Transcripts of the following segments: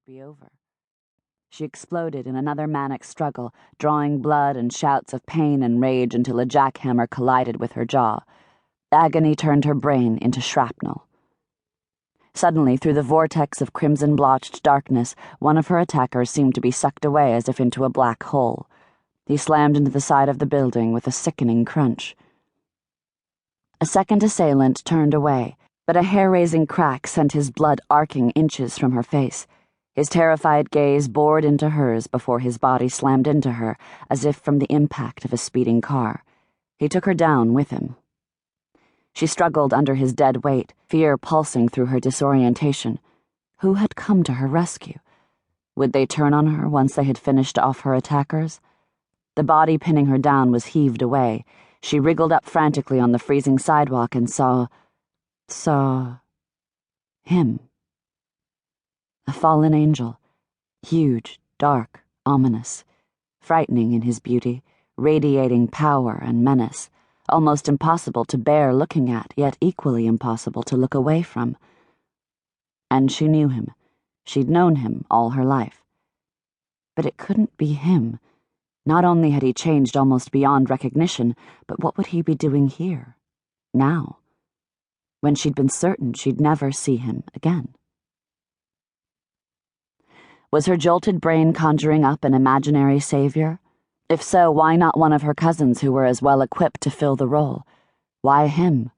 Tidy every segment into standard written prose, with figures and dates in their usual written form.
be over. She exploded in another manic struggle, drawing blood and shouts of pain and rage until a jackhammer collided with her jaw. Agony turned her brain into shrapnel. Suddenly, through the vortex of crimson-blotched darkness, one of her attackers seemed to be sucked away as if into a black hole. He slammed into the side of the building with a sickening crunch. A second assailant turned away, but a hair-raising crack sent his blood arcing inches from her face. His terrified gaze bored into hers before his body slammed into her, as if from the impact of a speeding car. He took her down with him. She struggled under his dead weight, fear pulsing through her disorientation. Who had come to her rescue? Would they turn on her once they had finished off her attackers? The body pinning her down was heaved away. She wriggled up frantically on the freezing sidewalk and saw him. A fallen angel, huge, dark, ominous, frightening in his beauty, radiating power and menace, almost impossible to bear looking at, yet equally impossible to look away from. And she knew him. She'd known him all her life. But it couldn't be him. Not only had he changed almost beyond recognition, but what would he be doing here, now, when she'd been certain she'd never see him again? Was her jolted brain conjuring up an imaginary savior? If so, why not one of her cousins who were as well equipped to fill the role? Why him?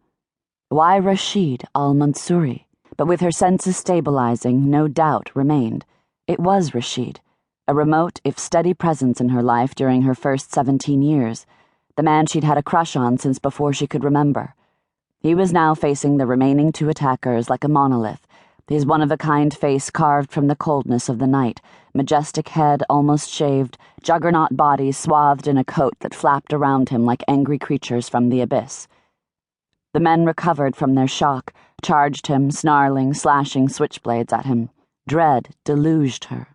Why Rashid Aal Munsoori? But with her senses stabilizing, no doubt remained. It was Rashid, a remote, if steady presence in her life during her first 17 years, the man she'd had a crush on since before she could remember. He was now facing the remaining two attackers like a monolith, his one-of-a-kind face carved from the coldness of the night, majestic head almost shaved, juggernaut body swathed in a coat that flapped around him like angry creatures from the abyss. The men recovered from their shock, charged him, snarling, slashing switchblades at him. Dread deluged her.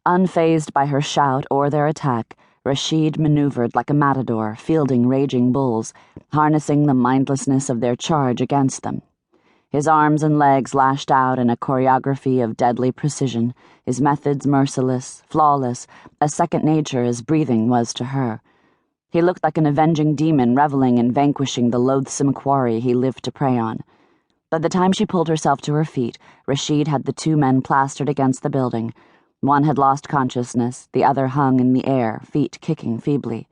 Unfazed by her shout or their attack, Rashid maneuvered like a matador, fielding raging bulls, harnessing the mindlessness of their charge against them. His arms and legs lashed out in a choreography of deadly precision, his methods merciless, flawless, as second nature as breathing was to her. He looked like an avenging demon reveling in vanquishing the loathsome quarry he lived to prey on. By the time she pulled herself to her feet, Rashid had the two men plastered against the building. One had lost consciousness, the other hung in the air, feet kicking feebly.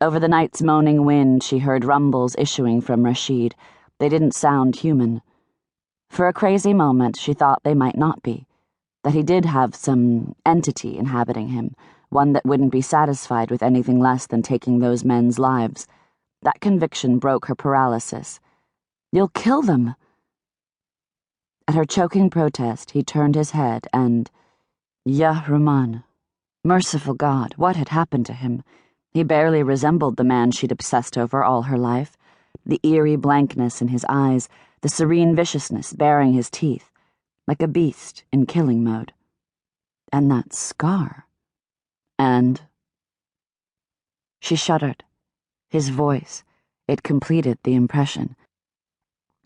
Over the night's moaning wind, she heard rumbles issuing from Rashid. They didn't sound human. For a crazy moment, she thought they might not be, that he did have some entity inhabiting him, one that wouldn't be satisfied with anything less than taking those men's lives. That conviction broke her paralysis. "You'll kill them!" At her choking protest, he turned his head and, Ya Rahman, merciful God, what had happened to him? He barely resembled the man she'd obsessed over all her life. The eerie blankness in his eyes, the serene viciousness baring his teeth, like a beast in killing mode. And that scar. And... She shuddered. His voice, it completed the impression.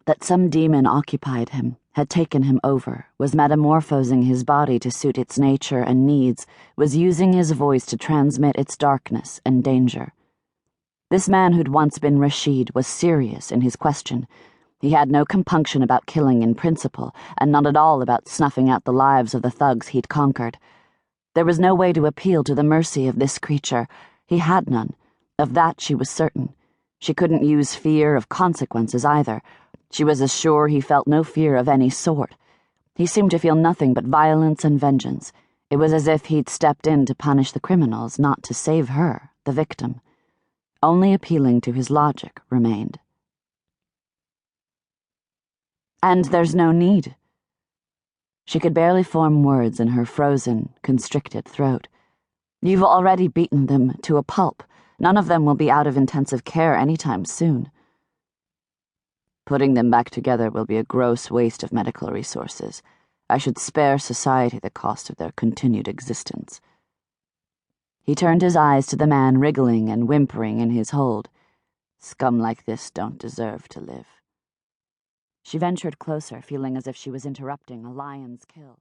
That some demon occupied him, had taken him over, was metamorphosing his body to suit its nature and needs, was using his voice to transmit its darkness and danger. This man who'd once been Rashid was serious in his question. He had no compunction about killing in principle, and not at all about snuffing out the lives of the thugs he'd conquered. There was no way to appeal to the mercy of this creature. He had none. Of that she was certain. She couldn't use fear of consequences either. She was as sure he felt no fear of any sort. He seemed to feel nothing but violence and vengeance. It was as if he'd stepped in to punish the criminals, not to save her, the victim. Only appealing to his logic remained. And there's no need. She could barely form words in her frozen, constricted throat. You've already beaten them to a pulp. None of them will be out of intensive care anytime soon. Putting them back together will be a gross waste of medical resources. I should spare society the cost of their continued existence. He turned his eyes to the man wriggling and whimpering in his hold. Scum like this don't deserve to live. She ventured closer, feeling as if she was interrupting a lion's kill.